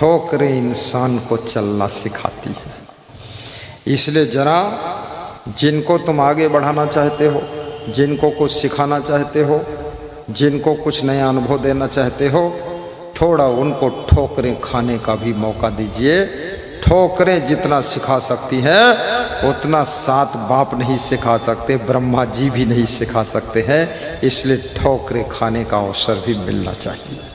ठोकरें इंसान को चलना सिखाती है। इसलिए जरा जिनको तुम आगे बढ़ाना चाहते हो, जिनको कुछ सिखाना चाहते हो, जिनको कुछ नया अनुभव देना चाहते हो, थोड़ा उनको ठोकरें खाने का भी मौका दीजिए। ठोकरें जितना सिखा सकती है उतना 7 बाप नहीं सिखा सकते, ब्रह्मा जी भी नहीं सिखा सकते हैं। इसलिए ठोकरें खाने का अवसर भी मिलना चाहिए।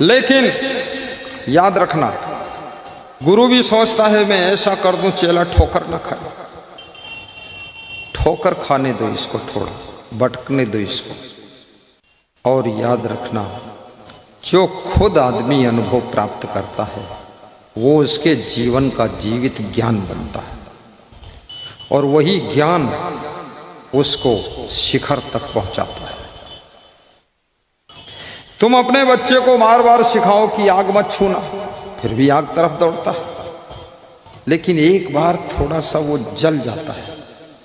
लेकिन याद रखना, गुरु भी सोचता है मैं ऐसा कर दूं चेला ठोकर ना खाए। ठोकर खाने दो इसको, थोड़ा भटकने दो इसको। और याद रखना, जो खुद आदमी अनुभव प्राप्त करता है वो उसके जीवन का जीवित ज्ञान बनता है, और वही ज्ञान उसको शिखर तक पहुंचाता है। तुम अपने बच्चे को बार बार सिखाओ कि आग मत छूना, फिर भी आग तरफ दौड़ता है। लेकिन एक बार थोड़ा सा वो जल जाता है,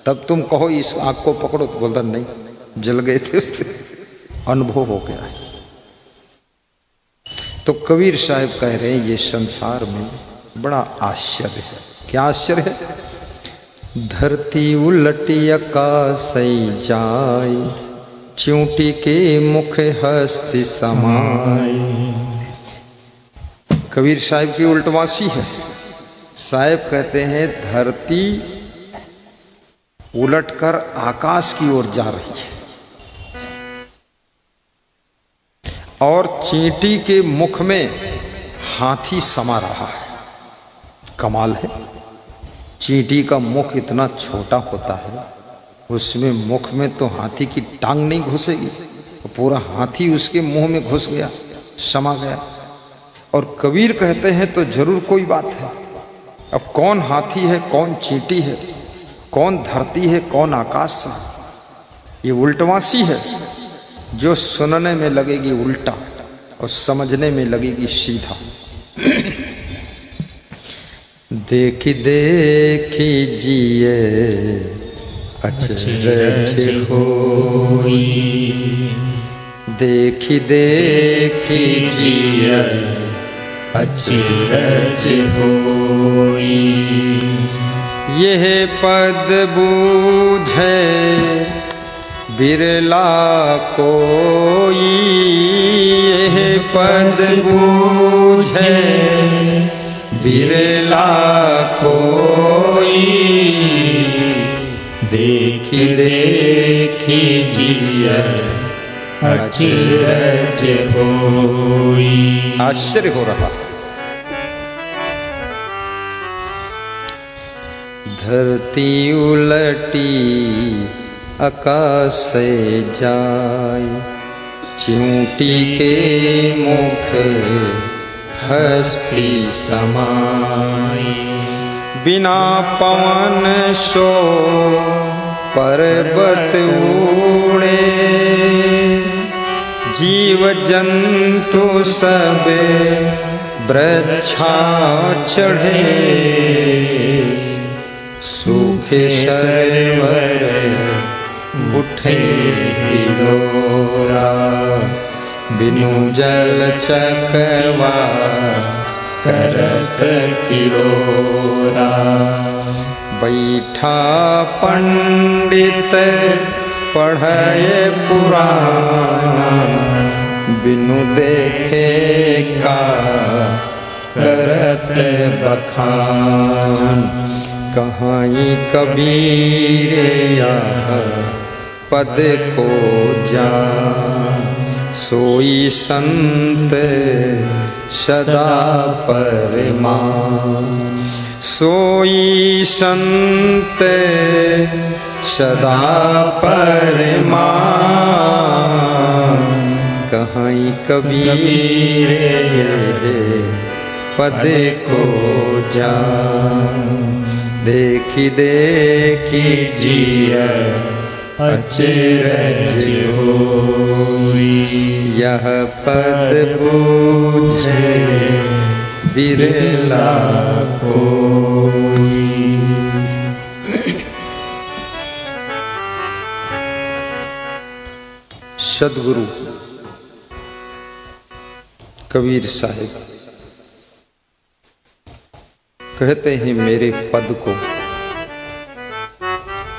तब तुम कहो इस आग को पकड़ो, तो बोलता नहीं, जल गए थे, उससे अनुभव हो गया है। तो कबीर साहब कह रहे हैं ये संसार में बड़ा आश्चर्य है। क्या आश्चर्य है? धरती उलटी आकाश जाय, चींटी के मुख हस्ती समाय। कबीर साहब की उल्टवासी है। साहब कहते हैं धरती उलटकर आकाश की ओर जा रही है और चींटी के मुख में हाथी समा रहा है। कमाल है। चींटी का मुख इतना छोटा होता है, उसमें मुख में तो हाथी की टांग नहीं घुसेगी, तो पूरा हाथी उसके मुंह में घुस गया, समा गया। और कबीर कहते हैं तो जरूर कोई बात है। अब कौन हाथी है, कौन चींटी है, कौन धरती है, कौन आकाश है? ये उल्टवासी है जो सुनने में लगेगी उल्टा और समझने में लगेगी सीधा। देखी देखी जिए अचरज होई, देखी देखी जिए अचरज होई। यह पद बूझे बिरला कोई, यह पद बूझे बिरला कोई। देखी देखी जिया अचरज होई। आश्चर्य हो रहा। धरती उलटी आकाश से जाय, चींटी के मुख हस्ती समाई। बिना पवन सो पर्वत उड़े, जीव जंतु सब वृक्षा चढ़े। सूखे सरोवर उठे हिलोरा, बिनु जल चकवा करत किलोरा। बैठा पंडित पढ़े पुराण, बिनु देखे का करत बखान। कहाई कबीर यह पद को जान, सोई संत सदा परमान। सोई संत सदा परमान। कहाई कबीर पद को जान। देखी देखी जिया अचरज होई। यह पद बूझे बिरला कोई। सद्गुरु कबीर साहब कहते हैं मेरे पद को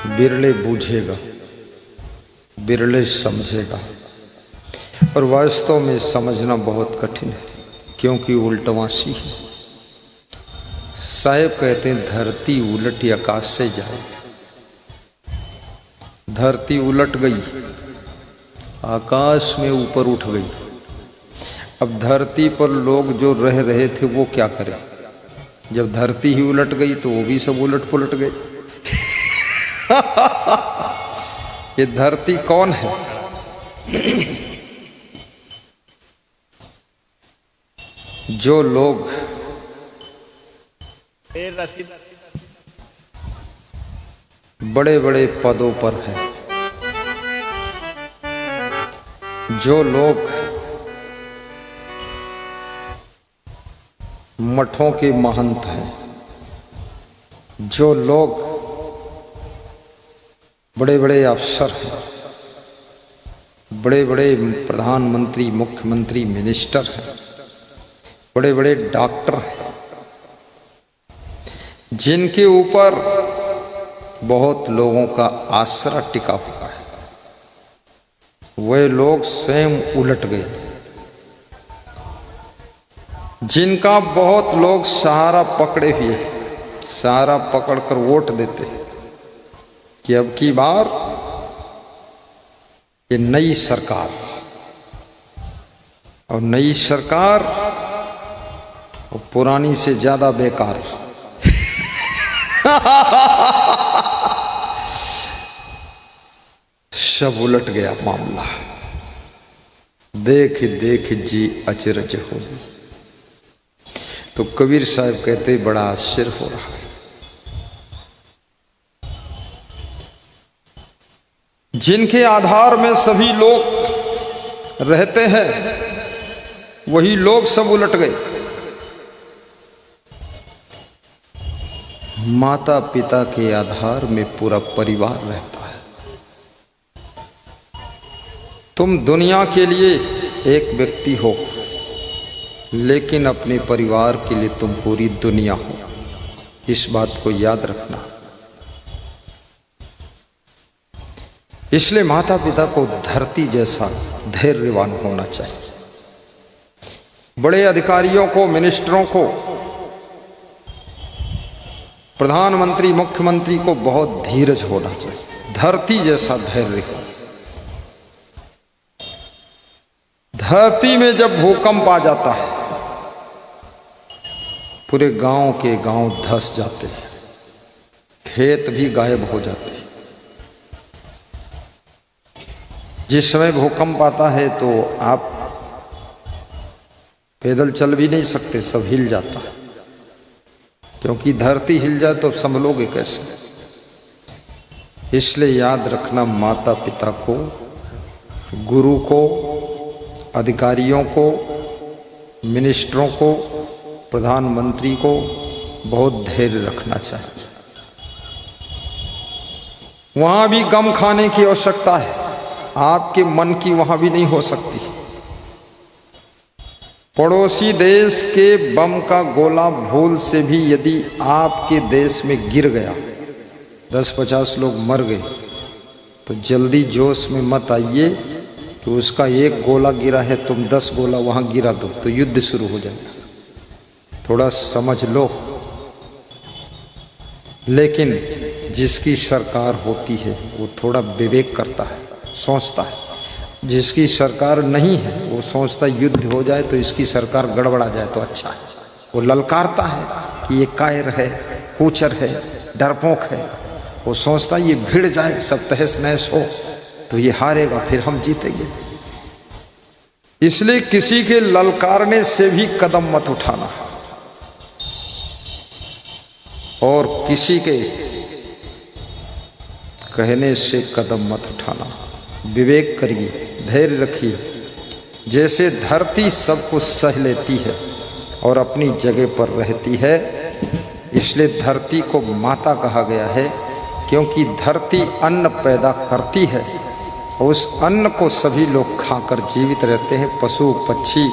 बिरले बूझेगा, बिरले समझेगा। और वास्तव में समझना बहुत कठिन है, क्योंकि उल्टवासी है। साहब कहते हैं धरती उलट आकाश से जाए। धरती उलट गई, आकाश में ऊपर उठ गई। अब धरती पर लोग जो रह रहे थे वो क्या करें? जब धरती ही उलट गई तो वो भी सब उलट पुलट गए। ये धरती कौन है? जो लोग बड़े बड़े पदों पर हैं, जो लोग मठों के महंत हैं, जो लोग बड़े बड़े अफसर हैं, बड़े बड़े प्रधानमंत्री, मुख्यमंत्री, मिनिस्टर हैं, बड़े बड़े डॉक्टर हैं, जिनके ऊपर बहुत लोगों का आसरा टिका हुआ है, वे लोग स्वयं उलट गए। जिनका बहुत लोग सहारा पकड़े हुए, सहारा पकड़कर वोट देते कि अब की बार ये नई सरकार, और नई सरकार और पुरानी से ज्यादा बेकार। सब उलट गया मामला। देख देख जी अचरज हो। तो कबीर साहब कहते बड़ा आश्चर्य हो रहा है। जिनके आधार में सभी लोग रहते हैं, वही लोग सब उलट गए। माता पिता के आधार में पूरा परिवार रहता है। तुम दुनिया के लिए एक व्यक्ति हो, लेकिन अपने परिवार के लिए तुम पूरी दुनिया हो। इस बात को याद रखना। इसलिए माता पिता को धरती जैसा धैर्यवान होना चाहिए। बड़े अधिकारियों को, मिनिस्टरों को, प्रधानमंत्री, मुख्यमंत्री को बहुत धीरज होना चाहिए। धरती जैसा धैर्य हो। धरती में जब भूकंप आ जाता है, पूरे गांव के गांव धंस जाते हैं, खेत भी गायब हो जाते हैं। जिस समय भूकंप आता है तो आप पैदल चल भी नहीं सकते, सब हिल जाता है। क्योंकि धरती हिल जाए तो संभलोगे कैसे? इसलिए याद रखना, माता पिता को, गुरु को, अधिकारियों को, मिनिस्टरों को, प्रधानमंत्री को बहुत धैर्य रखना चाहिए। वहां भी गम खाने की आवश्यकता है। आपके मन की वहां भी नहीं हो सकती। पड़ोसी देश के बम का गोला भूल से भी यदि आपके देश में गिर गया, 10-50 लोग मर गए, तो जल्दी जोश में मत आइए कि उसका एक गोला गिरा है, तुम 10 गोला वहां गिरा दो तो युद्ध शुरू हो जाएगा। थोड़ा समझ लो। लेकिन जिसकी सरकार होती है वो थोड़ा विवेक करता है, सोचता है। जिसकी सरकार नहीं है वो सोचता युद्ध हो जाए तो इसकी सरकार गड़बड़ा जाए तो अच्छा है। वो ललकारता है कि ये कायर है, कूचर है, डरपोक है। वो सोचता ये भिड़ जाए, सब तहस नहस हो तो ये हारेगा, फिर हम जीतेंगे। इसलिए किसी के ललकारने से भी कदम मत उठाना, और किसी के कहने से कदम मत उठाना। विवेक करिए, धैर्य रखिए। जैसे धरती सब कुछ सह लेती है और अपनी जगह पर रहती है, इसलिए धरती को माता कहा गया है, क्योंकि धरती अन्न पैदा करती है और उस अन्न को सभी लोग खाकर जीवित रहते हैं। पशु पक्षी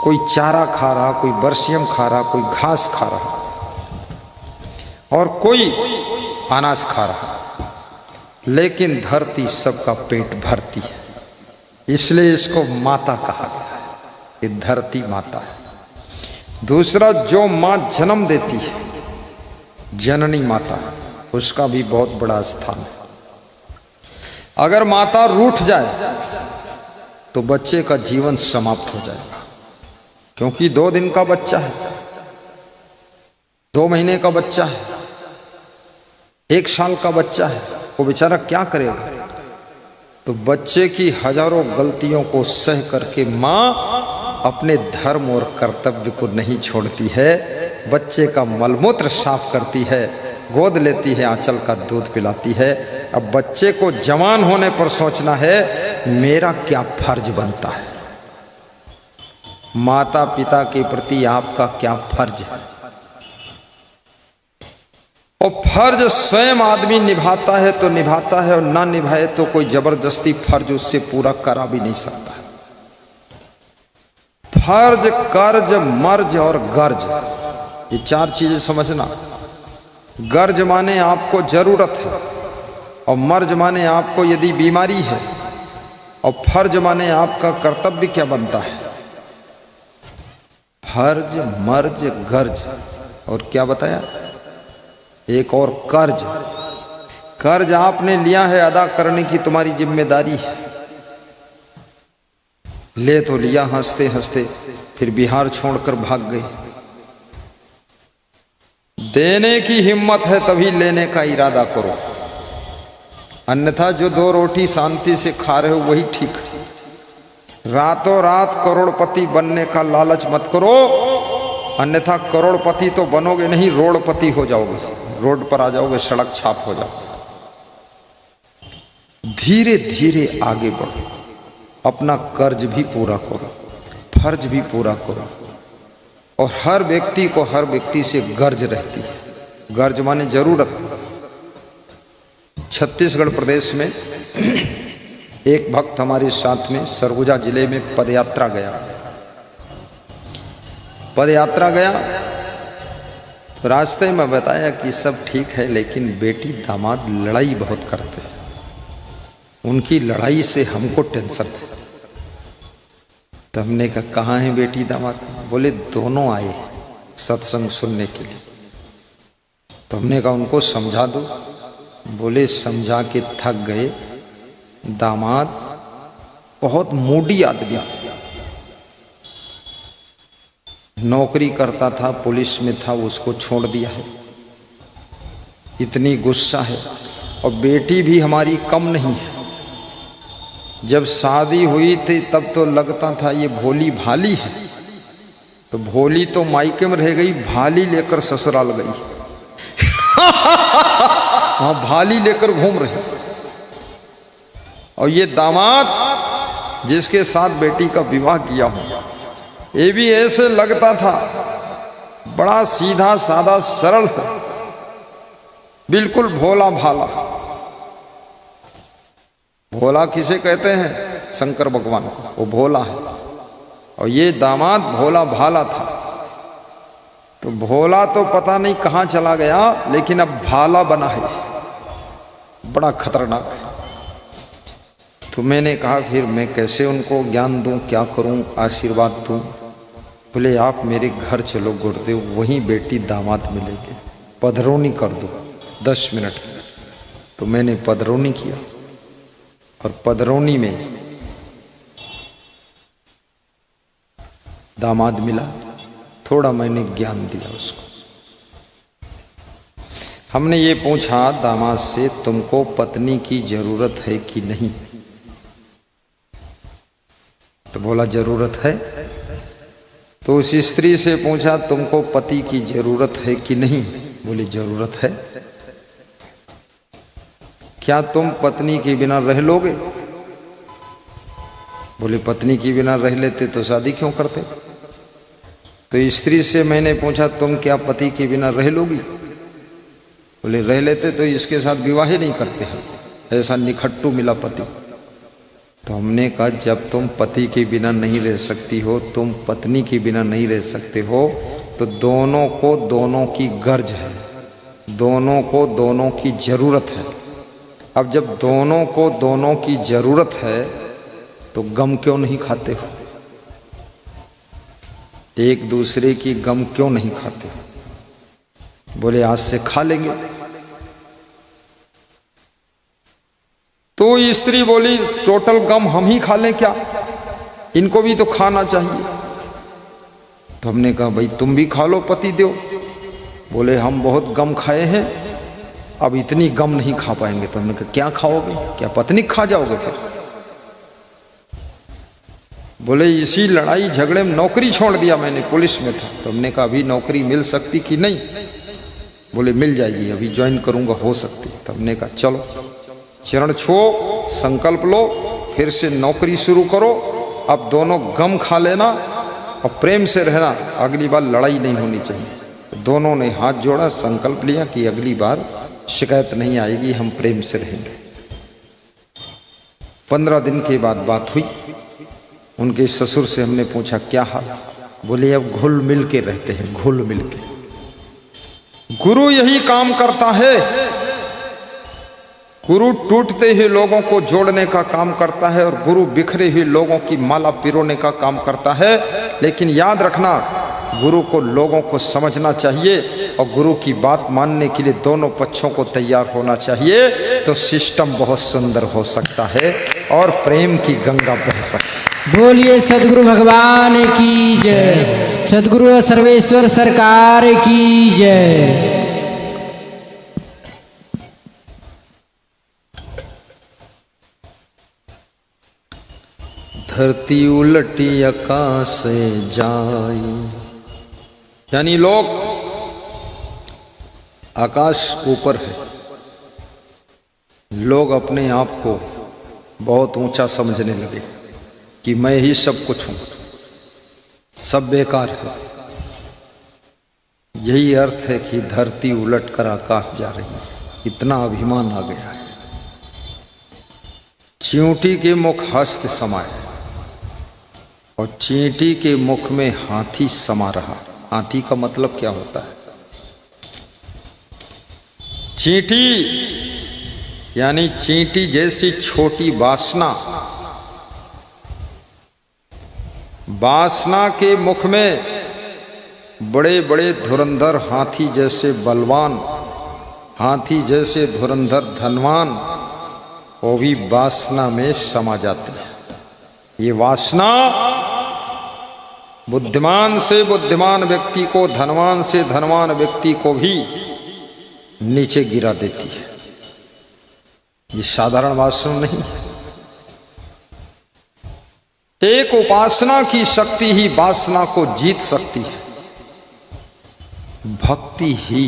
कोई चारा खा रहा, कोई बरसियम खा रहा, कोई घास खा रहा और कोई अनाज खा रहा, लेकिन धरती सबका पेट भरती है, इसलिए इसको माता कहा गया है। ये धरती माता है। दूसरा, जो माँ जन्म देती है, जननी माता, उसका भी बहुत बड़ा स्थान है। अगर माता रूठ जाए तो बच्चे का जीवन समाप्त हो जाएगा, क्योंकि 2 दिन का बच्चा है, 2 महीने का बच्चा है, 1 साल का बच्चा है, वो बेचारा क्या करेगा। तो बच्चे की हजारों गलतियों को सह करके माँ अपने धर्म और कर्तव्य को नहीं छोड़ती है, बच्चे का मलमूत्र साफ करती है, गोद लेती है, आंचल का दूध पिलाती है। अब बच्चे को जवान होने पर सोचना है मेरा क्या फर्ज बनता है, माता पिता के प्रति आपका क्या फर्ज है। और फर्ज स्वयं आदमी निभाता है तो निभाता है, और ना निभाए तो कोई जबरदस्ती फर्ज उससे पूरा करा भी नहीं सकता। फर्ज, कर्ज, मर्ज और गर्ज, ये 4 चीजें समझना। गर्ज माने आपको जरूरत है, और मर्ज माने आपको यदि बीमारी है, और फर्ज माने आपका कर्तव्य क्या बनता है। फर्ज, मर्ज, गर्ज, और क्या बताया, एक और कर्ज। कर्ज आपने लिया है, अदा करने की तुम्हारी जिम्मेदारी है। ले तो लिया हंसते हंसते, फिर बिहार छोड़कर भाग गए। देने की हिम्मत है तभी लेने का इरादा करो, अन्यथा जो 2 रोटी शांति से खा रहे हो वही ठीक है। रातों रात करोड़पति बनने का लालच मत करो, अन्यथा करोड़पति तो बनोगे नहीं, रोड़पति हो जाओगे, रोड पर आ जाओगे, सड़क छाप हो जाओगे। धीरे धीरे आगे बढ़ो, अपना कर्ज भी पूरा करो, फर्ज भी पूरा करो। और हर व्यक्ति से गर्ज रहती है। गर्ज माने जरूरत। छत्तीसगढ़ प्रदेश में एक भक्त हमारे साथ में सरगुजा जिले में पदयात्रा गया। रास्ते में बताया कि सब ठीक है, लेकिन बेटी दामाद लड़ाई बहुत करते हैं, उनकी लड़ाई से हमको टेंशन है। तो हमने कहा कहाँ है बेटी दामाद? बोले दोनों आए सत्संग सुनने के लिए। तो हमने कहा उनको समझा दो। बोले समझा के थक गए। दामाद बहुत मूडी आदमी, नौकरी करता था, पुलिस में था, उसको छोड़ दिया है, इतनी गुस्सा है। और बेटी भी हमारी कम नहीं है। जब शादी हुई थी तब तो लगता था ये भोली भाली है, तो भोली तो मायके में रह गई, भाली लेकर ससुराल गई। हाँ, भाली लेकर घूम रही। और ये दामाद जिसके साथ बेटी का विवाह किया हूं, ये भी ऐसे लगता था बड़ा सीधा साधा सरल है, बिल्कुल भोला भाला। भोला किसे कहते हैं? शंकर भगवान को, वो भोला है। और ये दामाद भोला भाला था। तो भोला तो पता नहीं कहाँ चला गया, लेकिन अब भाला बना है, बड़ा खतरनाक है। तो मैंने कहा फिर मैं कैसे उनको ज्ञान दूं, क्या करूं, आशीर्वाद दूं? बोले आप मेरे घर चलो गुरुदेव, वहीं बेटी दामाद मिलेंगे, पधरौनी कर दो 10 मिनट में। तो मैंने पधरौनी किया, और पधरौनी में दामाद मिला। थोड़ा मैंने ज्ञान दिया उसको। हमने ये पूछा दामाद से, तुमको पत्नी की जरूरत है कि नहीं? तो बोला जरूरत है। तो उस स्त्री से पूछा तुमको पति की जरूरत है कि नहीं? बोली जरूरत है। क्या तुम पत्नी के बिना रह लोगे? बोले पत्नी के बिना रह लेते तो शादी क्यों करते? तो स्त्री से मैंने पूछा तुम क्या पति के बिना रह लोगी? बोले रह लेते तो इसके साथ विवाह ही नहीं करते हैं, ऐसा निखट्टू मिला पति। तो हमने कहा जब तुम पति के बिना नहीं रह सकती हो, तुम पत्नी के बिना नहीं रह सकते हो, तो दोनों को दोनों की गर्ज है, दोनों को दोनों की ज़रूरत है। अब जब दोनों को दोनों की ज़रूरत है तो गम क्यों नहीं खाते हो? एक दूसरे की गम क्यों नहीं खाते हो? बोले आज से खा लेंगे। तो स्त्री बोली टोटल गम हम ही खा लें क्या, इनको भी तो खाना चाहिए। तो हमने कहा भाई तुम भी खा लो पति देव। बोले हम बहुत गम खाए हैं, अब इतनी गम नहीं खा पाएंगे। तो हमने कहा क्या खाओगे, क्या पत्नी खा जाओगे फिर? बोले इसी लड़ाई झगड़े में नौकरी छोड़ दिया मैंने, पुलिस में था। तो हमने कहा अभी नौकरी मिल सकती कि नहीं? बोले मिल जाएगी, अभी ज्वाइन करूंगा, हो सकती। तो हमने कहा चलो चरण छो, संकल्प लो, फिर से नौकरी शुरू करो। अब दोनों गम खा लेना और प्रेम से रहना, अगली बार लड़ाई नहीं होनी चाहिए। तो दोनों ने हाथ जोड़ा, संकल्प लिया कि अगली बार शिकायत नहीं आएगी, हम प्रेम से रहेंगे। 15 दिन के बाद बात हुई। उनके ससुर से हमने पूछा क्या हाल? बोले अब घुल मिल के रहते हैं, घुल मिल के। गुरु यही काम करता है, गुरु टूटते हुए लोगों को जोड़ने का काम करता है और गुरु बिखरे हुए लोगों की माला पिरोने का काम करता है। लेकिन याद रखना, गुरु को लोगों को समझना चाहिए और गुरु की बात मानने के लिए दोनों पक्षों को तैयार होना चाहिए। तो सिस्टम बहुत सुंदर हो सकता है और प्रेम की गंगा बह सकती है। बोलिए सदगुरु भगवान की जय, सदगुरु सर्वेश्वर सरकार की जय। धरती उलटी आकाश से जाई, यानी लोग आकाश ऊपर है, लोग अपने आप को बहुत ऊंचा समझने लगे कि मैं ही सब कुछ हूं, सब बेकार है। यही अर्थ है कि धरती उलट कर आकाश जा रही है, इतना अभिमान आ गया है। चींटी के मुख हस्त समाये और चींटी के मुख में हाथी समा रहा। हाथी का मतलब क्या होता है? चींटी यानी चींटी जैसी छोटी वासना, वासना के मुख में बड़े बड़े धुरंधर हाथी जैसे बलवान, हाथी जैसे धुरंधर धनवान, वो भी वासना में समा जाते हैं। ये वासना बुद्धिमान से बुद्धिमान व्यक्ति को, धनवान से धनवान व्यक्ति को भी नीचे गिरा देती है। ये साधारण वासना नहीं है। एक उपासना की शक्ति ही वासना को जीत सकती है। भक्ति ही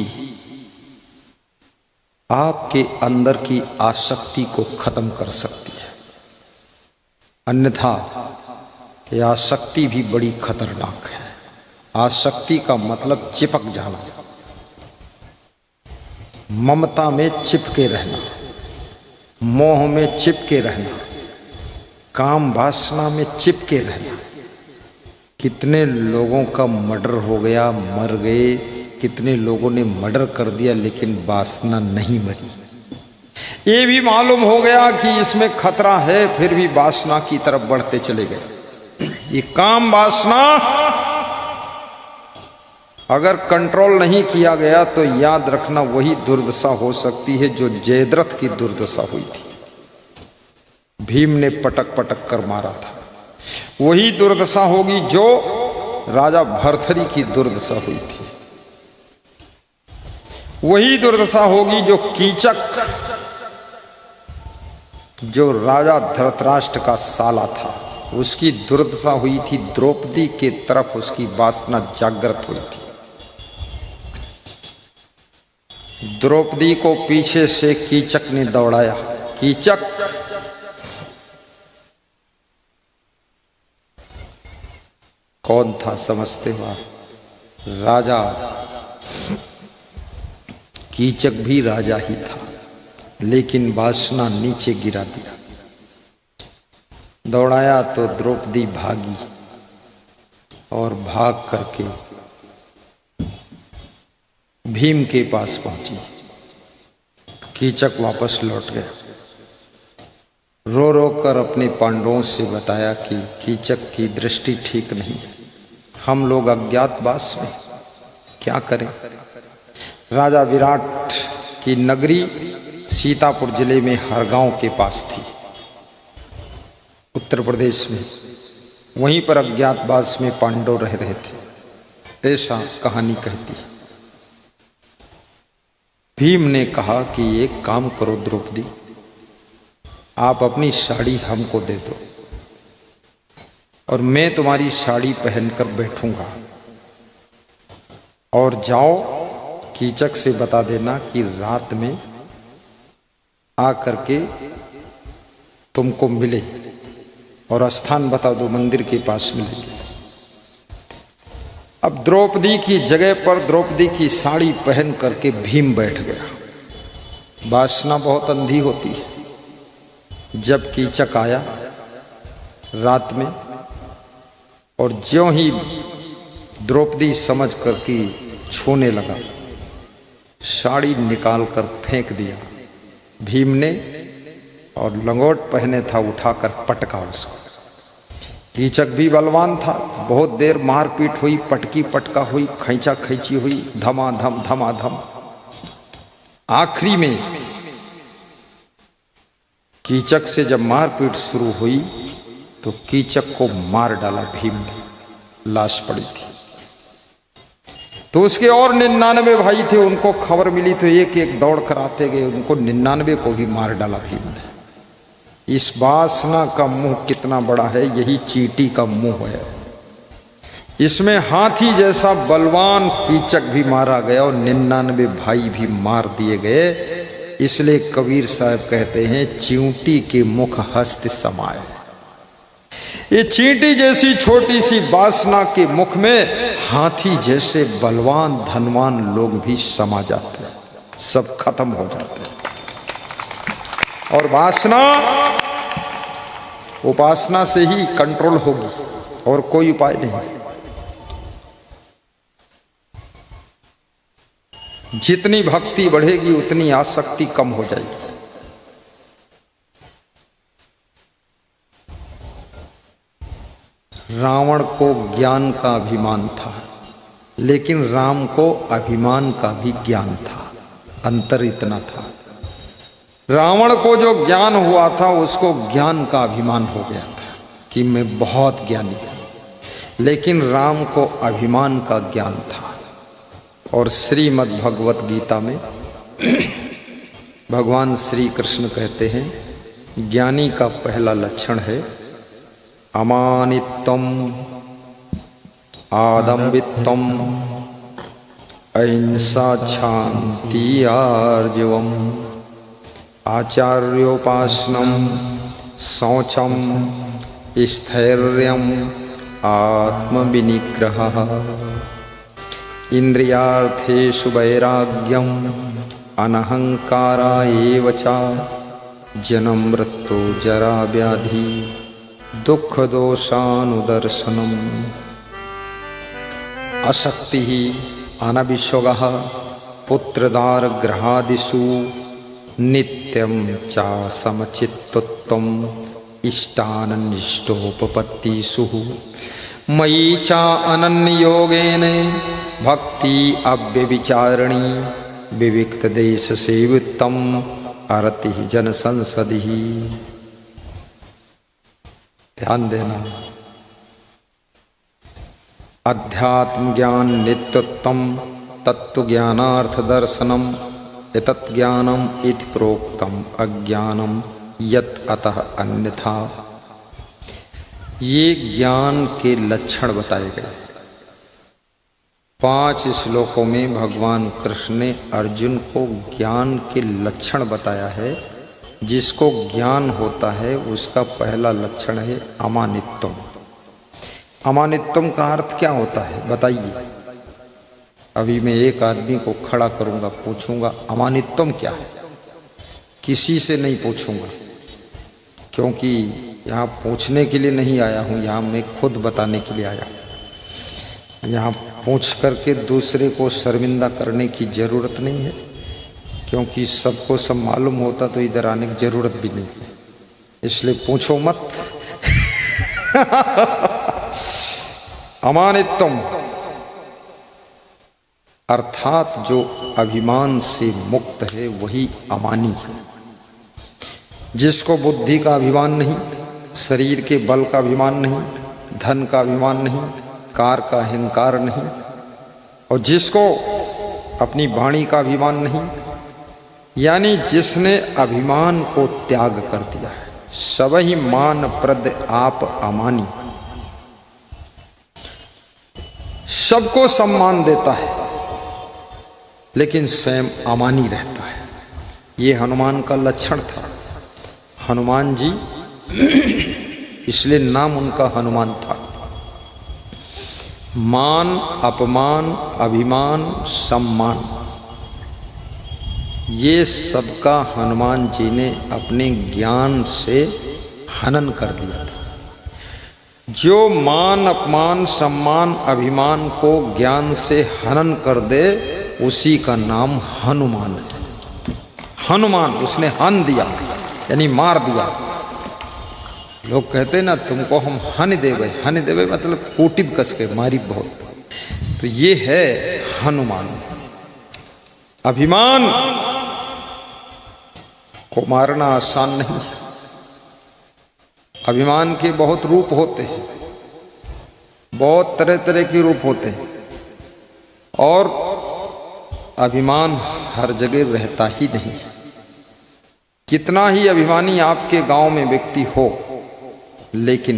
आपके अंदर की आसक्ति को खत्म कर सकती है, अन्यथा यह आसक्ति भी बड़ी खतरनाक है। आसक्ति का मतलब चिपक जाना, ममता में चिपके रहना, मोह में चिपके रहना, काम वासना में चिपके रहना। कितने लोगों का मर्डर हो गया, मर गए, कितने लोगों ने मर्डर कर दिया, लेकिन वासना नहीं मरी। ये भी मालूम हो गया कि इसमें खतरा है, फिर भी वासना की तरफ बढ़ते चले गए। ये काम वासना अगर कंट्रोल नहीं किया गया तो याद रखना वही दुर्दशा हो सकती है जो जयद्रथ की दुर्दशा हुई थी। भीम ने पटक पटक कर मारा था, वही दुर्दशा होगी जो राजा भर्तृहरि की दुर्दशा हुई थी। वही दुर्दशा होगी जो कीचक, जो राजा धृतराष्ट्र का साला था, उसकी दुर्दशा हुई थी। द्रौपदी के तरफ उसकी वासना जागृत हुई थी। द्रौपदी को पीछे से कीचक ने दौड़ाया। कीचक कौन था समझते हो? राजा। कीचक भी राजा ही था, लेकिन वासना नीचे गिरा दिया। दौड़ाया तो द्रौपदी भागी और भाग करके भीम के पास पहुंची। कीचक वापस लौट गया, रो रो कर अपने पांडवों से बताया कि कीचक की दृष्टि ठीक नहीं, हम लोग अज्ञातवास में क्या करें। राजा विराट की नगरी सीतापुर जिले में हरगांव के पास थी, उत्तर प्रदेश में। वहीं पर अज्ञातवास में पांडव रह रहे थे, ऐसा कहानी कहती है। भीम ने कहा कि एक काम करो द्रौपदी, आप अपनी साड़ी हमको दे दो और मैं तुम्हारी साड़ी पहनकर बैठूंगा, और जाओ कीचक से बता देना कि रात में आकर के तुमको मिले, और स्थान बता दो, मंदिर के पास मिलेंगे। अब द्रौपदी की जगह पर द्रौपदी की साड़ी पहन करके भीम बैठ गया। वासना बहुत अंधी होती है। जब कीचक आया रात में, और ज्यों ही द्रौपदी समझ कर कि छूने लगा, साड़ी निकाल कर फेंक दिया भीम ने, और लंगोट पहने था उठाकर पटका उसको। कीचक भी बलवान था, बहुत देर मारपीट हुई, पटकी पटका हुई, खैंचा खैंची हुई, धमाधम धमाधम। आखिरी में कीचक से जब मारपीट शुरू हुई तो कीचक को मार डाला भीम ने, लाश पड़ी थी। तो उसके और 99 भाई थे, उनको खबर मिली तो एक एक दौड़ कर आते गए, उनको 99 को भी मार डाला भीम ने। इस वासना का मुंह कितना बड़ा है, यही चींटी का मुंह है। इसमें हाथी जैसा बलवान कीचक भी मारा गया और 99 भाई भी मार दिए गए। इसलिए कबीर साहब कहते हैं, चींटी के मुख हस्त समाये। ये चींटी जैसी छोटी सी वासना के मुख में हाथी जैसे बलवान धनवान लोग भी समा जाते हैं, सब खत्म हो जाते हैं। और वासना उपासना से ही कंट्रोल होगी, और कोई उपाय नहीं। जितनी भक्ति बढ़ेगी उतनी आसक्ति कम हो जाएगी। रावण को ज्ञान का अभिमान था, लेकिन राम को अभिमान का भी ज्ञान था। अंतर इतना था, रावण को जो ज्ञान हुआ था उसको ज्ञान का अभिमान हो गया था कि मैं बहुत ज्ञानी हूं, लेकिन राम को अभिमान का ज्ञान था। और श्रीमद् भगवत गीता में भगवान श्री कृष्ण कहते हैं, ज्ञानी का पहला लक्षण है अमानित्वम, आदम्बित्वम, अहिंसा, शांति, आर्जवम, आचार्योपासनम, शौचम, स्थैर्यम, आत्मविनिग्रहः, इंद्रियार्थेषु वैराग्यम, अनहंकारा एव च, जन्म मृत्यु जरा व्याधि दुख दोषानुदर्शनम, अशक्ति अनभिषोगः पुत्रदार ग्रहादिषु नित्यं च समचित्तत्वं इष्टानिष्टोपपत्तिषु मयि च अनन्ययोगेन भक्ति अव्यभिचारिणी विविक्त देश सेवितम अरति जन संसदि। ध्यान देना, अध्यात्म ज्ञान नित्यत्वम तत्व ज्ञानार्थ दर्शनम एतत् ज्ञानम इति प्रोक्तम अज्ञानम यत् अतः अन्यथा। ये ज्ञान के लक्षण बताए गए। 5 श्लोकों में भगवान कृष्ण ने अर्जुन को ज्ञान के लक्षण बताया है। जिसको ज्ञान होता है उसका पहला लक्षण है अमानित्वम। अमानित्वम का अर्थ क्या होता है बताइए। अभी मैं एक आदमी को खड़ा करूंगा, पूछूंगा अमानित्वम क्या है। किसी से नहीं पूछूंगा, क्योंकि यहाँ पूछने के लिए नहीं आया हूँ, यहाँ मैं खुद बताने के लिए आया हूँ। यहाँ पूछ करके दूसरे को शर्मिंदा करने की ज़रूरत नहीं है, क्योंकि सबको सब मालूम होता तो इधर आने की ज़रूरत भी नहीं है, इसलिए पूछो मत। अमानित्वम अर्थात जो अभिमान से मुक्त है वही अमानी है। जिसको बुद्धि का अभिमान नहीं, शरीर के बल का अभिमान नहीं, धन का अभिमान नहीं, कार का अहंकार नहीं, और जिसको अपनी वाणी का अभिमान नहीं, यानी जिसने अभिमान को त्याग कर दिया है, सबहि मान प्रद आप अमानी। सबको सम्मान देता है लेकिन स्वयं अमानी रहता है। ये हनुमान का लक्षण था। हनुमान जी इसलिए नाम उनका हनुमान था। मान, अपमान, अभिमान, सम्मान, ये सबका हनुमान जी ने अपने ज्ञान से हनन कर दिया था। जो मान, अपमान, सम्मान, अभिमान को ज्ञान से हनन कर दे उसी का नाम हनुमान है। हनुमान, उसने हन दिया यानी मार दिया। लोग कहते ना तुमको हम हन देवे, हन देवे मतलब कोटिब कस के मारी बहुत, तो ये है हनुमान। अभिमान को मारना आसान नहीं। अभिमान के बहुत रूप होते हैं, बहुत तरह तरह के रूप होते हैं, और अभिमान हर जगह रहता ही नहीं। कितना ही अभिमानी आपके गांव में व्यक्ति हो, लेकिन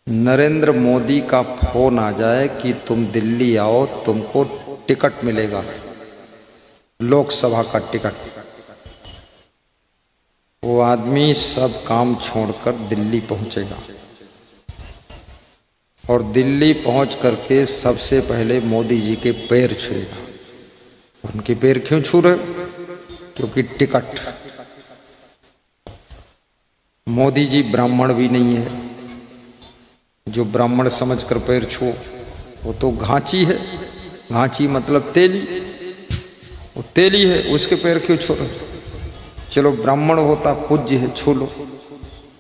नरेंद्र मोदी का फोन आ जाए कि तुम दिल्ली आओ, तुमको टिकट मिलेगा, लोकसभा का टिकट, वो आदमी सब काम छोड़कर दिल्ली पहुंचेगा और दिल्ली पहुंच करके सबसे पहले मोदी जी के पैर छूएगा। उनके पैर क्यों छू रहे? क्योंकि टिकट। मोदी जी ब्राह्मण भी नहीं है, जो ब्राह्मण समझकर पैर छू, वो तो घांची है। घांची मतलब तेली, वो तेली है, उसके पैर क्यों छू रहे? चलो ब्राह्मण होता पूज्य है, छू लो।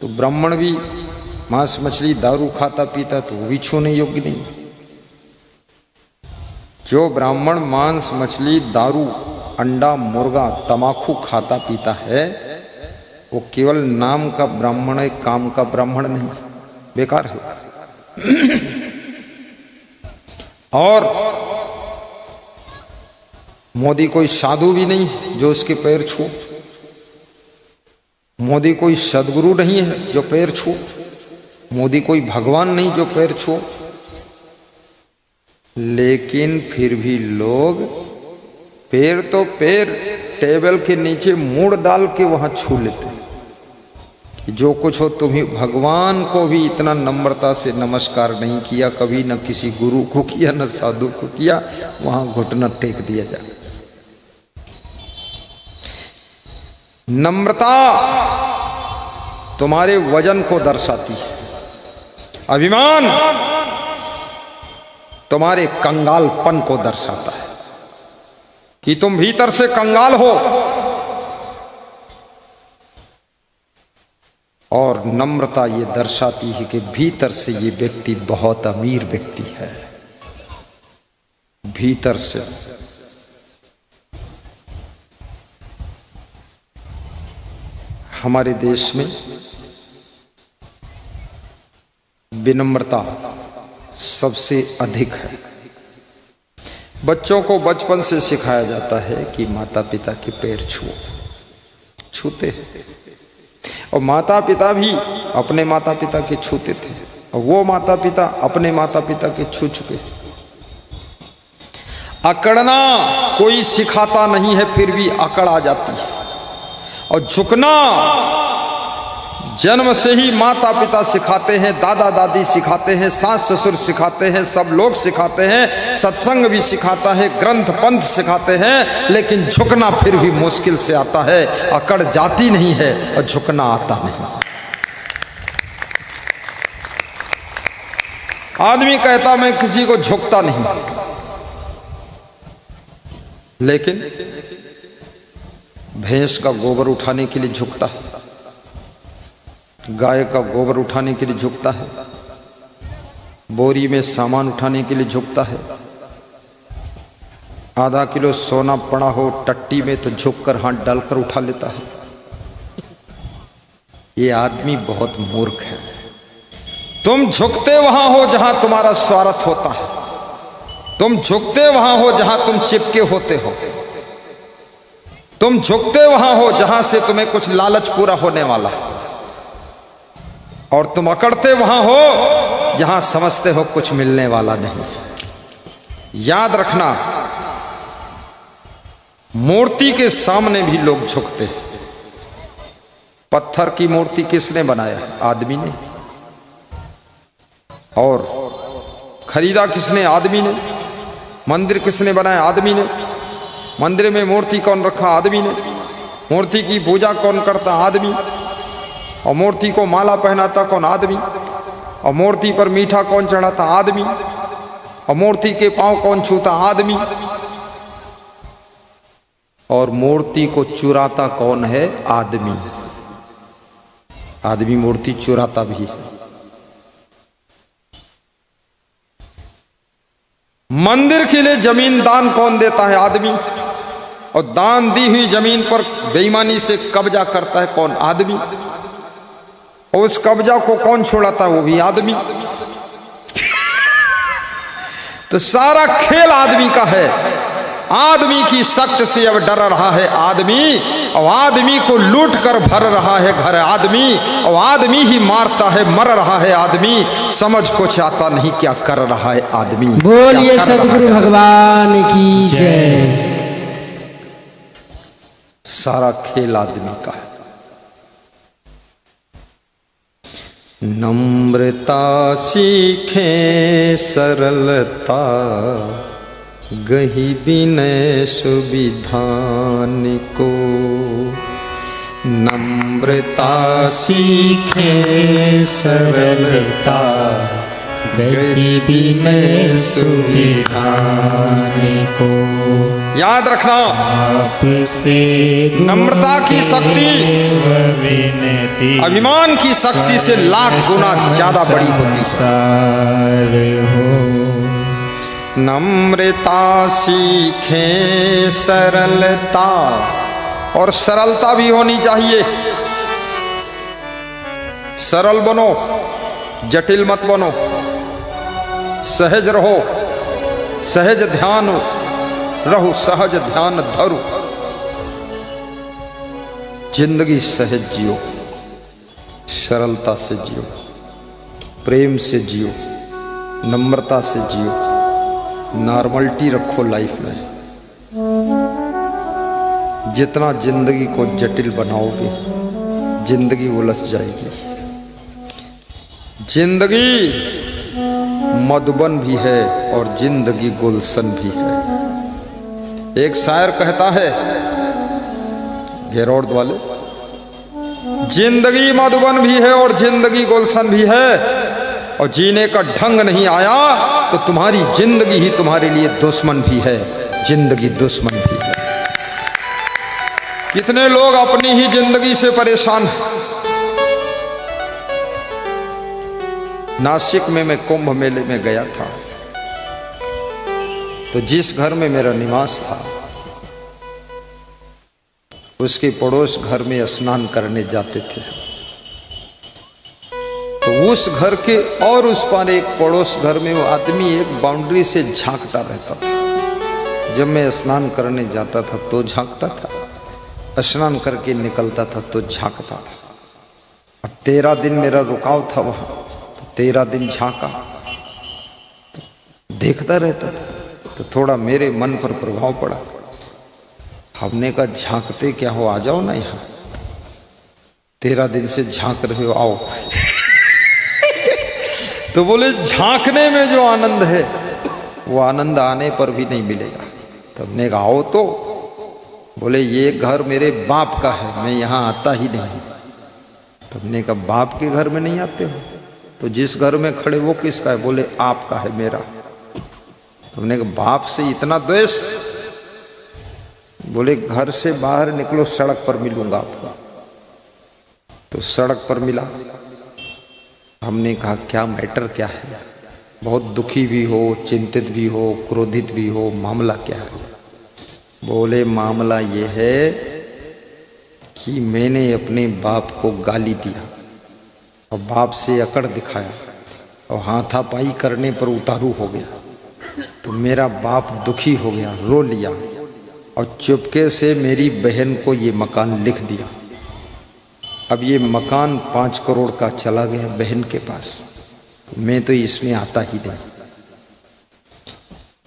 तो ब्राह्मण भी मांस मछली दारू खाता पीता तो वो भी छूने योग्य नहीं। जो ब्राह्मण मांस मछली दारू अंडा मुर्गा तमाकू खाता पीता है वो केवल नाम का ब्राह्मण है, काम का ब्राह्मण नहीं, बेकार है। और मोदी कोई साधु भी नहीं जो उसके पैर छू, मोदी कोई सदगुरु नहीं है जो पैर छू, मोदी कोई भगवान नहीं जो पैर छू, लेकिन फिर भी लोग पैर तो पैर टेबल के नीचे मुड़ डाल के वहां छू लेते हैं कि जो कुछ हो तुम ही। भगवान को भी इतना नम्रता से नमस्कार नहीं किया कभी, न किसी गुरु को किया, न साधु को किया, वहां घुटना टेक दिया जाए। नम्रता तुम्हारे वजन को दर्शाती है, अभिमान तुम्हारे कंगालपन को दर्शाता है कि तुम भीतर से कंगाल हो। और नम्रता ये दर्शाती है कि भीतर से ये व्यक्ति बहुत अमीर व्यक्ति है। भीतर से हमारे देश में विनम्रता सबसे अधिक है। बच्चों को बचपन से सिखाया जाता है कि माता पिता के पैर छूते हैं, और माता पिता भी अपने माता पिता के छूते थे, और वो माता पिता अपने माता पिता के छू चुके। अकड़ना कोई सिखाता नहीं है, फिर भी अकड़ आ जाती है, और झुकना जन्म से ही माता पिता सिखाते हैं, दादा दादी सिखाते हैं, सास ससुर सिखाते हैं, सब लोग सिखाते हैं, सत्संग भी सिखाता है, ग्रंथ पंथ सिखाते हैं, लेकिन झुकना फिर भी मुश्किल से आता है। अकड़ जाती नहीं है और झुकना आता नहीं। आदमी कहता मैं किसी को झुकता नहीं, लेकिन भैंस का गोबर उठाने के लिए झुकता है, गाय का गोबर उठाने के लिए झुकता है, बोरी में सामान उठाने के लिए झुकता है। आधा किलो सोना पड़ा हो टट्टी में तो झुककर हाथ डालकर उठा लेता है। ये आदमी बहुत मूर्ख है। तुम झुकते वहां हो जहां तुम्हारा स्वार्थ होता है, तुम झुकते वहां हो जहां तुम चिपके होते हो, तुम झुकते वहां हो जहां से तुम्हें कुछ लालच पूरा होने वाला है, और तुम अकड़ते वहां हो जहां समझते हो कुछ मिलने वाला नहीं। याद रखना, मूर्ति के सामने भी लोग झुकते। पत्थर की मूर्ति किसने बनाया? आदमी ने। और खरीदा किसने? आदमी ने। मंदिर किसने बनाया? आदमी ने। मंदिर में मूर्ति कौन रखा? आदमी ने। मूर्ति की पूजा कौन करता? आदमी। और मूर्ति को माला पहनाता कौन? आदमी। और मूर्ति पर मीठा कौन चढ़ाता? आदमी। और मूर्ति के पांव कौन छूता? आदमी। और मूर्ति को चुराता कौन है? आदमी। आदमी मूर्ति चुराता भी है। मंदिर के लिए जमीन दान कौन देता है? आदमी। और दान दी हुई जमीन पर बेईमानी से कब्जा करता है कौन? आदमी। और उस कब्जा को कौन छोड़ाता है? वो भी आदमी। तो सारा खेल आदमी का है। आदमी की शक्त से अब डर रहा है आदमी, और आदमी को लूट कर भर रहा है घर आदमी, और आदमी ही मारता है, मर रहा है आदमी। समझ कुछ आता नहीं क्या कर रहा है आदमी। बोलिए सदगुरु भगवान की जय। सारा खेल आदमी का है। नम्रता सीखे सरलता, गही विनय सुविधान को। नम्रता सीखे सरलता, गही विनय सुविधान को। याद रखना, आपसे नम्रता की शक्ति विनती अभिमान की शक्ति से लाख गुना ज्यादा बड़ी होती है। नम्रता सीखे सरलता, और सरलता भी होनी चाहिए। सरल बनो, जटिल मत बनो। सहज रहो, सहज ध्यान रहो, सहज ध्यान धरो। जिंदगी सहज जियो, सरलता से जियो, प्रेम से जियो, नम्रता से जियो। नॉर्मलिटी रखो लाइफ में। जितना जिंदगी को जटिल बनाओगे, जिंदगी उलझ जाएगी। जिंदगी मधुबन भी है और जिंदगी गुलशन भी है। एक शायर कहता है, घेरोड़ वाले, जिंदगी मधुबन भी है और जिंदगी गुलशन भी है, और जीने का ढंग नहीं आया तो तुम्हारी जिंदगी ही तुम्हारे लिए दुश्मन भी है, जिंदगी दुश्मन भी है। कितने लोग अपनी ही जिंदगी से परेशान हैं। नासिक में मैं कुंभ मेले में गया था, तो जिस घर में मेरा निवास था उसके पड़ोस घर में स्नान करने जाते थे। तो उस घर के और उस पार एक पड़ोस घर में वो आदमी एक बाउंड्री से झांकता रहता था। जब मैं स्नान करने जाता था तो झांकता था, स्नान करके निकलता था तो झांकता था। अब 13 दिन मेरा रुकाव था वहाँ, तो 13 दिन झांका, देखता रहता था। तो थोड़ा मेरे मन पर प्रभाव पड़ा। हमने कहा झांकते क्या हो, आ जाओ ना यहाँ। 13 दिन से झांक रहे हो, आओ। तो बोले झांकने में जो आनंद है वो आनंद आने पर भी नहीं मिलेगा। तो हमने कहा आओ तो। बोले ये घर मेरे बाप का है, मैं यहाँ आता ही नहीं। तो हमने कहा बाप के घर में नहीं आते हो तो जिस घर में खड़े वो किसका है? बोले आपका है, मेरा। तो हमने कहा बाप से इतना द्वेष? बोले घर से बाहर निकलो, सड़क पर मिलूंगा आपको। तो सड़क पर मिला। हमने कहा क्या मैटर क्या है? बहुत दुखी भी हो, चिंतित भी हो, क्रोधित भी हो, मामला क्या है? बोले मामला ये है कि मैंने अपने बाप को गाली दिया और बाप से अकड़ दिखाया और हाथापाई करने पर उतारू हो गया। तो मेरा बाप दुखी हो गया, रो लिया और चुपके से मेरी बहन को ये मकान लिख दिया। अब ये मकान 5 करोड़ का चला गया बहन के पास, तो मैं तो इसमें आता ही नहीं।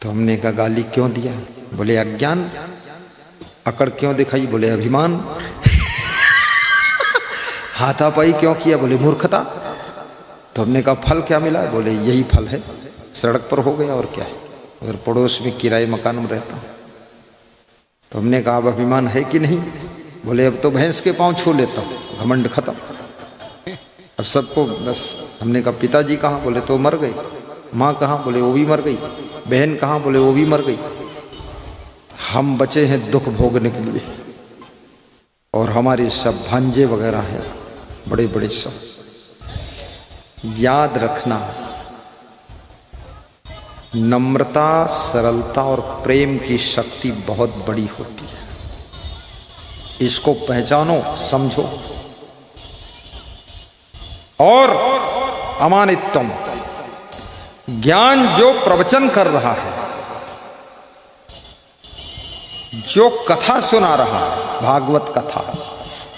तो हमने कहा गाली क्यों दिया? बोले अज्ञान। अकड़ क्यों दिखाई? बोले अभिमान। हाथापाई क्यों किया? बोले मूर्खता। तो हमने कहा फल क्या मिला? बोले यही फल है, सड़क पर हो गया और क्या है, उधर पड़ोस में किराए मकान में रहता हूँ। तो हमने कहा अब अभिमान है कि नहीं? बोले अब तो भैंस के पांव छू लेता हूँ, घमंड खत्म। अब सबको बस। हमने कहा पिताजी कहाँ? बोले तो मर गए। माँ कहाँ? बोले वो भी मर गई। बहन कहाँ? बोले वो भी मर गई। हम बचे हैं दुख भोगने के लिए और हमारे सब भांजे वगैरह हैं, बड़े बड़े सब। याद रखना, नम्रता, सरलता और प्रेम की शक्ति बहुत बड़ी होती है। इसको पहचानो, समझो। और अमानित्वम, ज्ञान जो प्रवचन कर रहा है, जो कथा सुना रहा है, भागवत कथा,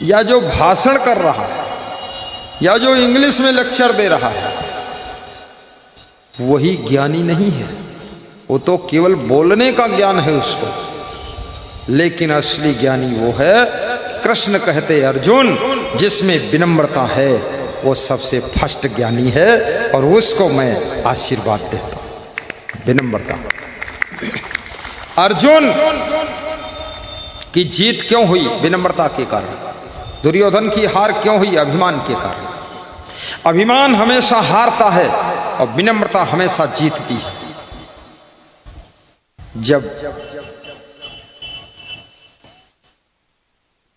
या जो भाषण कर रहा है, या जो इंग्लिश में लेक्चर दे रहा है, वही ज्ञानी नहीं है। वो तो केवल बोलने का ज्ञान है उसको। लेकिन असली ज्ञानी वो है, कृष्ण कहते अर्जुन, जिसमें विनम्रता है वो सबसे फर्स्ट ज्ञानी है और उसको मैं आशीर्वाद देता हूं। विनम्रता। अर्जुन की जीत क्यों हुई? विनम्रता के कारण। दुर्योधन की हार क्यों हुई? अभिमान के कारण। अभिमान हमेशा हारता है और विनम्रता हमेशा जीतती है। जब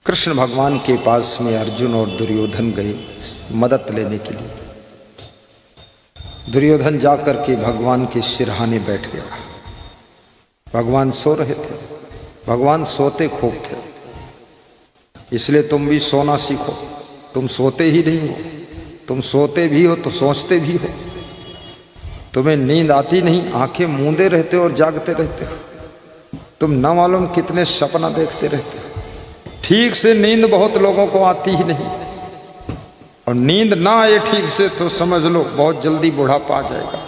कृष्ण भगवान के पास में अर्जुन और दुर्योधन गए मदद लेने के लिए, दुर्योधन जाकर के भगवान के सिरहाने बैठ गया। भगवान सो रहे थे। भगवान सोते खूब थे, इसलिए तुम भी सोना सीखो। तुम सोते ही नहीं हो, तुम सोते भी हो तो सोचते भी हो। तुम्हें नींद आती नहीं, आंखें मूंदे रहते हो और जागते रहते हो। तुम ना मालूम कितने सपना देखते रहते हो। ठीक से नींद बहुत लोगों को आती ही नहीं, और नींद ना आए ठीक से तो समझ लो बहुत जल्दी बुढ़ापा आ जाएगा।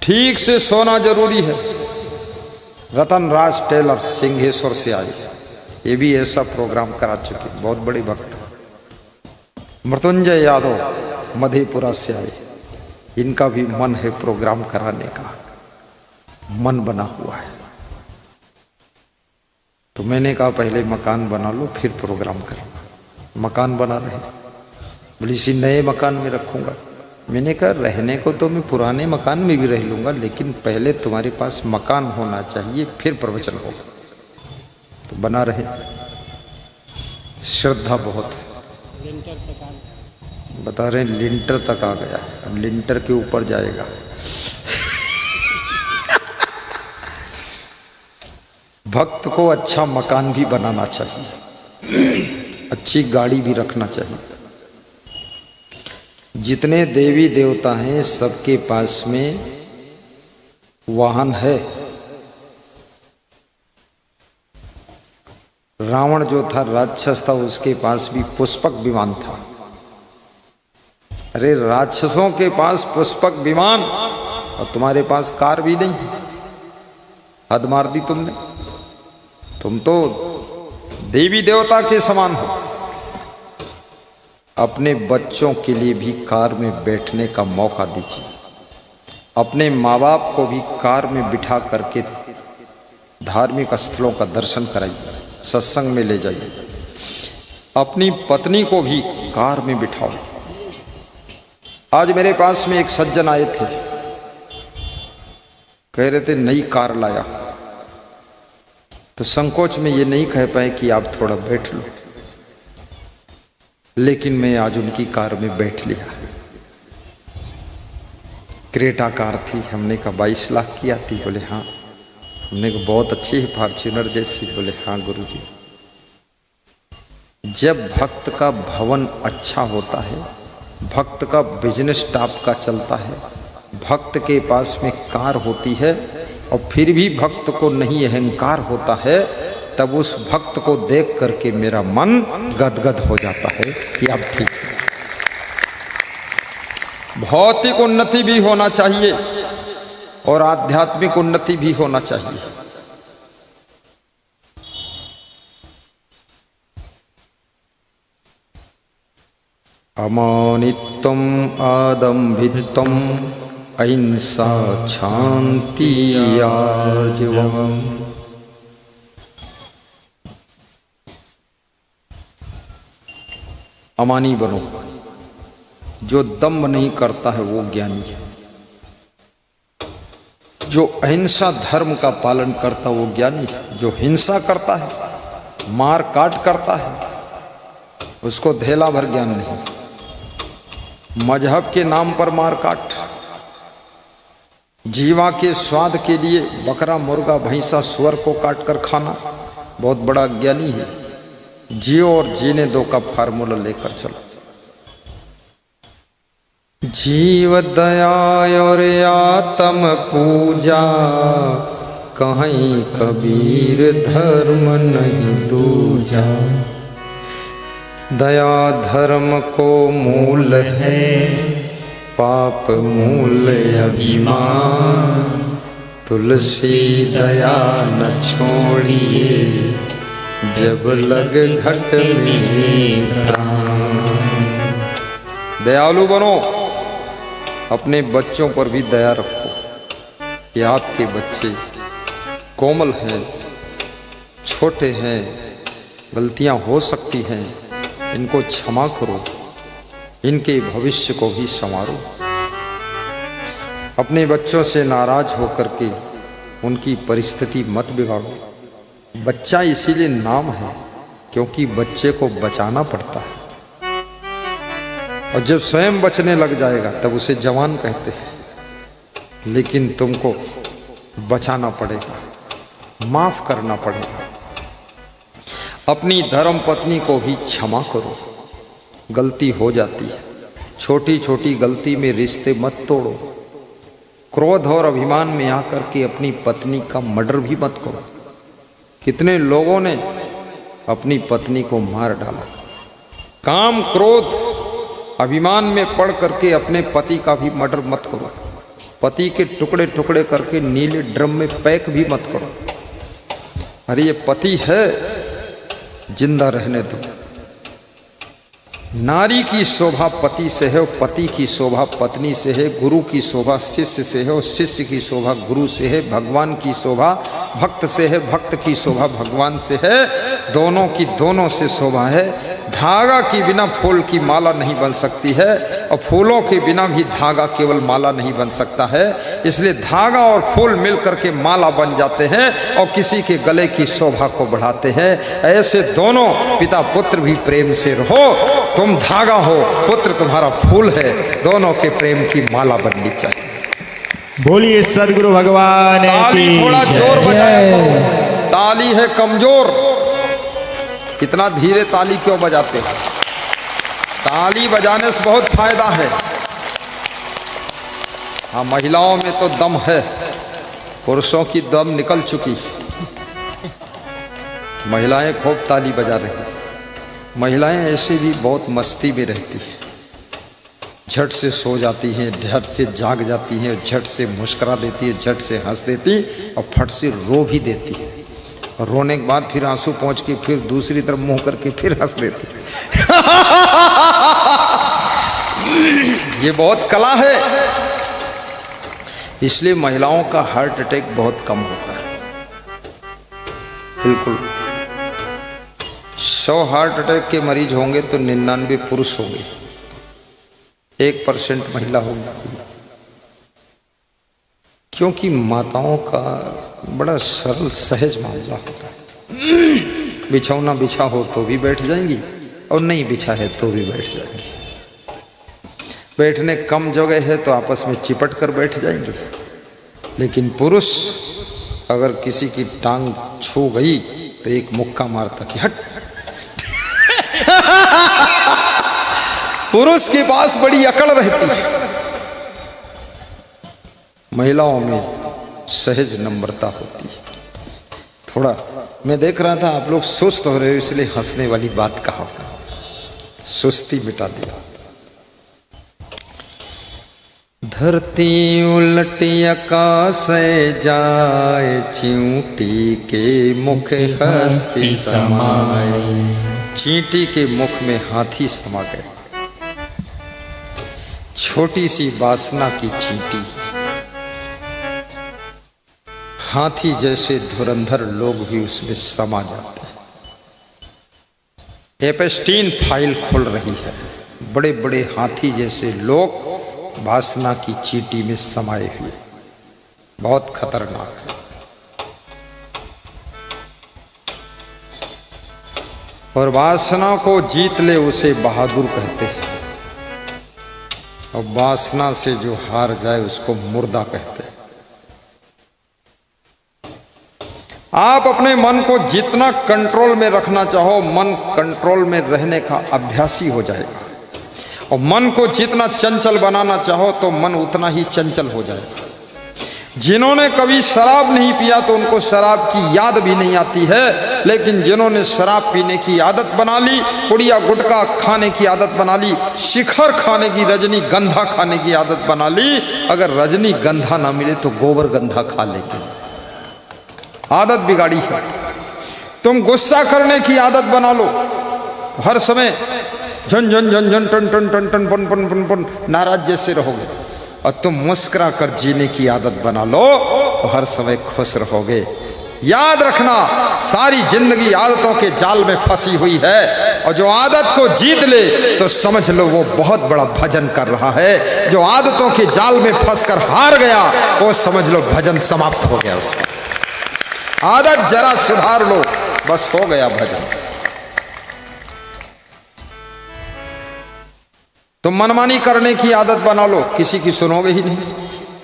ठीक से सोना जरूरी है। रतन राज टेलर सिंहेश्वर से आए, ये भी ऐसा प्रोग्राम करा चुके, बहुत बड़े भक्त। मृत्युंजय यादव मधेपुरा से आए, इनका भी मन है प्रोग्राम कराने का, मन बना हुआ है। तो मैंने कहा पहले मकान बना लो फिर प्रोग्राम करना। मकान बना रहे, बोली इसी नए मकान में रखूंगा। मैंने कहा रहने को तो मैं पुराने मकान में भी रह लूंगा, लेकिन पहले तुम्हारे पास मकान होना चाहिए फिर प्रवचन होगा। तो बना रहे, श्रद्धा बहुत है। बता रहे लिंटर तक आ गया, अब लिंटर के ऊपर जाएगा। भक्त को अच्छा मकान भी बनाना चाहिए, अच्छी गाड़ी भी रखना चाहिए। जितने देवी देवता हैं सबके पास में वाहन है। रावण जो था राक्षस था, उसके पास भी पुष्पक विमान था। अरे राक्षसों के पास पुष्पक विमान और तुम्हारे पास कार भी नहीं, हद मार दी तुमने। तुम तो देवी देवता के समान हो। अपने बच्चों के लिए भी कार में बैठने का मौका दीजिए। अपने माँ बाप को भी कार में बिठा करके धार्मिक स्थलों का दर्शन कराइए, सत्संग में ले जाइए। अपनी पत्नी को भी कार में बिठाओ। आज मेरे पास में एक सज्जन आए थे, कह रहे थे नई कार लाया, तो संकोच में ये नहीं कह पाए कि आप थोड़ा बैठ लो, लेकिन मैं आज उनकी कार में बैठ लिया। क्रेटा कार थी, हमने कहा 22 लाख की आती? बोले हाँ। हमने कहा बहुत अच्छी है, फॉर्च्यूनर जैसी? बोले हाँ गुरुजी। जब भक्त का भवन अच्छा होता है, भक्त का बिजनेस टॉप का चलता है, भक्त के पास में कार होती है और फिर भी भक्त को नहीं अहंकार होता है, तब उस भक्त को देख करके मेरा मन गदगद हो जाता है कि अब ठीक है। भौतिक उन्नति भी होना चाहिए और आध्यात्मिक उन्नति भी होना चाहिए। अमानित्वम आदम्भित्वम अहिंसा शांति आर्जवम्। अमानी बनो। जो दम्भ नहीं करता है वो ज्ञानी है। जो अहिंसा धर्म का पालन करता है वो ज्ञानी है। जो हिंसा करता है, मार काट करता है, उसको धेला भर ज्ञान नहीं। मजहब के नाम पर मार काट, जीवा के स्वाद के लिए बकरा मुर्गा भैंसा सुअर को काट कर खाना बहुत बड़ा ज्ञानी है। जियो और जीने दो का फार्मूला लेकर चलो। जीव दया और आत्म पूजा, कहीं कबीर धर्म नहीं दूजा। दया धर्म को मूल है, पाप मूल अभिमान। तुलसी दया न छोड़िए, जब लग घट में प्राण। दयालु बनो, अपने बच्चों पर भी दया रखो कि आपके बच्चे कोमल हैं, छोटे हैं, गलतियां हो सकती हैं, इनको क्षमा करो, इनके भविष्य को भी संवारो। अपने बच्चों से नाराज होकर के उनकी परिस्थिति मत बिगाड़ो। बच्चा इसीलिए नाम है क्योंकि बच्चे को बचाना पड़ता है, और जब स्वयं बचने लग जाएगा तब उसे जवान कहते हैं। लेकिन तुमको बचाना पड़ेगा, माफ करना पड़ेगा। अपनी धर्म पत्नी को भी क्षमा करो, गलती हो जाती है। छोटी छोटी गलती में रिश्ते मत तोड़ो। क्रोध और अभिमान में आकर के अपनी पत्नी का मर्डर भी मत करो। कितने लोगों ने अपनी पत्नी को मार डाला। काम क्रोध अभिमान में पड़ करके अपने पति का भी मर्डर मत करो। पति के टुकड़े टुकड़े करके नीले ड्रम में पैक भी मत करो। अरे ये पति है, जिंदा रहने दो। नारी की शोभा पति से है, पति की शोभा पत्नी से है, गुरु की शोभा शिष्य से है, और शिष्य की शोभा गुरु से है, भगवान की शोभा भक्त से है, भक्त की शोभा भगवान से है। दोनों की दोनों से शोभा है। धागा के बिना फूल की माला नहीं बन सकती है, और फूलों के बिना भी धागा केवल माला नहीं बन सकता है। इसलिए धागा और फूल मिलकर के माला बन जाते हैं और किसी के गले की शोभा को बढ़ाते हैं। ऐसे दोनों पिता पुत्र भी प्रेम से रहो। तुम धागा हो, पुत्र तुम्हारा फूल है, दोनों के प्रेम की माला बननी चाहिए। बोलिए सदगुरु भगवान की थोड़ा जोर बजाओ। ताली है कमजोर, कितना धीरे ताली क्यों बजाते हो? ताली बजाने से बहुत फायदा है। हाँ, महिलाओं में तो दम है, पुरुषों की दम निकल चुकी। महिलाएं खूब ताली बजा रही। महिलाएं ऐसे भी बहुत मस्ती में रहती हैं। झट से सो जाती हैं, झट से जाग जाती हैं, झट से मुस्कुरा देती है, झट से हंस देती और फट से रो भी देती है। और रोने के बाद फिर आंसू पहुँच के फिर दूसरी तरफ मुंह करके फिर हंस देती है। ये बहुत कला है। इसलिए महिलाओं का हार्ट अटैक बहुत कम होता है। बिल्कुल 100 हार्ट अटैक के मरीज होंगे तो 99 पुरुष होंगे, 1% महिला होगी। क्योंकि माताओं का बड़ा सरल सहज मामला होता है। बिछौना बिछा हो तो भी बैठ जाएंगी और नहीं बिछा है तो भी बैठ जाएंगी। बैठने कम जगह है तो आपस में चिपट कर बैठ जाएंगे। लेकिन पुरुष अगर किसी की टांग छू गई तो एक मुक्का मारता कि हट। पुरुष के पास बड़ी अकड़ रहती है, महिलाओं में सहज नम्रता होती है। थोड़ा मैं देख रहा था आप लोग सुस्त हो रहे हो, इसलिए हंसने वाली बात कहा, सुस्ती मिटा दिया। धरती उलटी आकाश जाए, चींटी के मुख हस्ती समाए। चींटी के मुख में हाथी समा गए। छोटी सी वासना की चींटी, हाथी जैसे धुरंधर लोग भी उसमें समा जाते हैं। एपेस्टीन फाइल खुल रही है। बड़े बड़े हाथी जैसे लोग वासना की चींटी में समाये हुए, बहुत खतरनाक है। और वासना को जीत ले उसे बहादुर कहते हैं, और वासना से जो हार जाए उसको मुर्दा कहते हैं। आप अपने मन को जितना कंट्रोल में रखना चाहो, मन कंट्रोल में रहने का अभ्यासी हो जाएगा। और मन को जितना चंचल बनाना चाहो तो मन उतना ही चंचल हो जाएगा। जिन्होंने कभी शराब नहीं पिया तो उनको शराब की याद भी नहीं आती है, लेकिन जिन्होंने शराब पीने की आदत बना ली, पुड़िया गुटखा खाने की आदत बना ली, शिखर खाने की, रजनीगंधा खाने की आदत बना ली, अगर रजनीगंधा ना मिले तो गोबर गंधा खा लेंगे। आदत बिगाड़ी है। तुम गुस्सा करने की आदत बना लो, हर समय झन झन झन झन टन टन टन टन पन पन पन पन नाराज जैसे रहोगे। और तुम मुस्कुरा कर जीने की आदत बना लो तो हर समय खुश रहोगे। याद रखना, सारी जिंदगी आदतों के जाल में फंसी हुई है, और जो आदत को जीत ले तो समझ लो वो बहुत बड़ा भजन कर रहा है। जो आदतों के जाल में फंसकर हार गया वो समझ लो भजन समाप्त हो गया उसका। आदत जरा सुधार लो, बस हो गया भजन। तुम मनमानी करने की आदत बना लो, किसी की सुनोगे ही नहीं।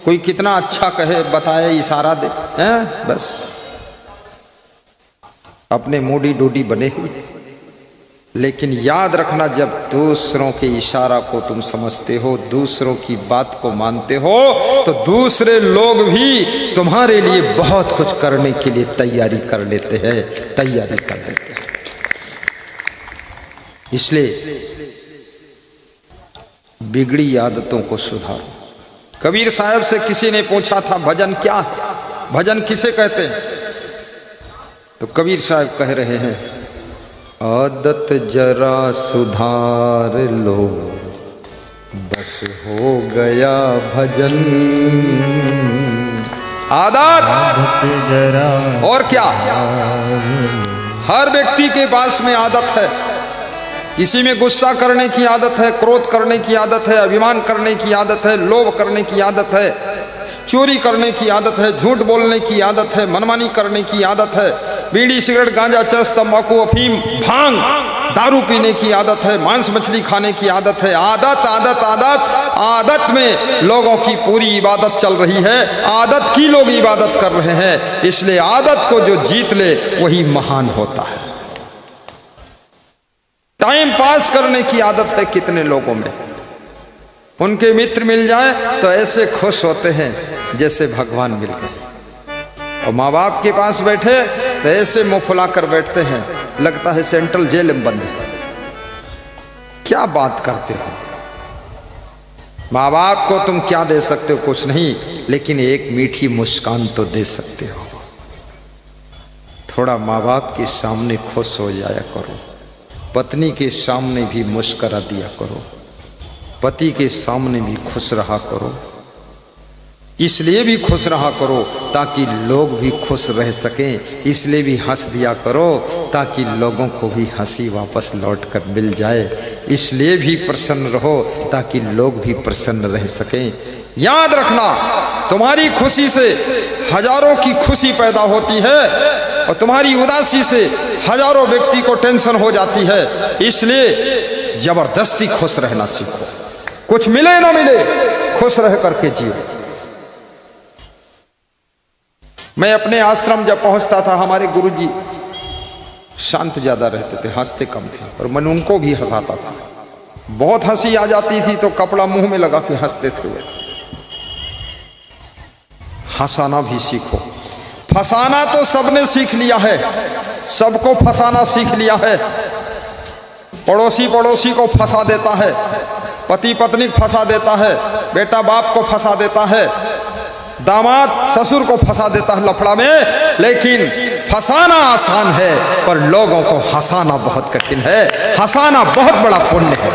कोई कितना अच्छा कहे, बताए, इशारा दे, हैं? बस अपने मूडी डूडी बने हुए। लेकिन याद रखना, जब दूसरों के इशारा को तुम समझते हो, दूसरों की बात को मानते हो, तो दूसरे लोग भी तुम्हारे लिए बहुत कुछ करने के लिए तैयारी कर लेते हैं, तैयारी कर लेते हैं। इसलिए बिगड़ी आदतों को सुधारो। कबीर साहब से किसी ने पूछा था भजन क्या है, भजन किसे कहते हैं? तो कबीर साहब कह रहे हैं, आदत जरा सुधार लो, बस हो गया भजन। आदत जरा, और क्या? हर व्यक्ति के पास में आदत है। किसी में गुस्सा करने की आदत है, क्रोध करने की आदत है, अभिमान करने की आदत है, लोभ करने की आदत है, चोरी करने की आदत है, झूठ बोलने की आदत है, मनमानी करने की आदत है, बीड़ी सिगरेट गांजा चरस तंबाकू अफीम भांग दारू पीने की आदत है, मांस मछली खाने की आदत है। आदत आदत आदत आदत में लोगों की पूरी इबादत चल रही है, आदत की लोग इबादत कर रहे हैं। इसलिए आदत को जो जीत ले वही महान होता है। टाइम पास करने की आदत है कितने लोगों में, उनके मित्र मिल जाए तो ऐसे खुश होते हैं जैसे भगवान मिल गए, और माँ बाप के पास बैठे तो ऐसे मुंह फुला कर बैठते हैं, लगता है सेंट्रल जेल में बंद है। क्या बात करते हो? माँ बाप को तुम क्या दे सकते हो? कुछ नहीं, लेकिन एक मीठी मुस्कान तो दे सकते हो। थोड़ा माँ बाप के सामने खुश हो जाया करो, पत्नी के सामने भी मुस्कुरा दिया करो, पति के सामने भी खुश रहा करो। इसलिए भी खुश रहा करो ताकि लोग भी खुश रह सकें, इसलिए भी हंस दिया करो ताकि लोगों को भी हंसी वापस लौट कर मिल जाए। इसलिए भी प्रसन्न रहो ताकि लोग भी प्रसन्न रह सकें। याद रखना, तुम्हारी खुशी से हजारों की खुशी पैदा होती है और तुम्हारी उदासी से हजारों व्यक्ति को टेंशन हो जाती है। इसलिए जबरदस्ती खुश रहना सीखो, कुछ मिले ना मिले खुश रह करके जियो। मैं अपने आश्रम जब पहुंचता था, हमारे गुरुजी शांत ज्यादा रहते थे, हंसते कम थे, और मैं उनको भी हंसाता था। बहुत हंसी आ जाती थी तो कपड़ा मुंह में लगा के हंसते थे। हंसाना भी सीखो। फंसाना तो सबने सीख लिया है, सबको फंसाना सीख लिया है। पड़ोसी पड़ोसी को फंसा देता है, पति पत्नी को फंसा देता है, बेटा बाप को फंसा देता है, दामाद ससुर को फंसा देता है लफड़ा में। लेकिन फंसाना आसान है पर लोगों को हंसाना बहुत कठिन है। हंसाना बहुत बड़ा पुण्य है।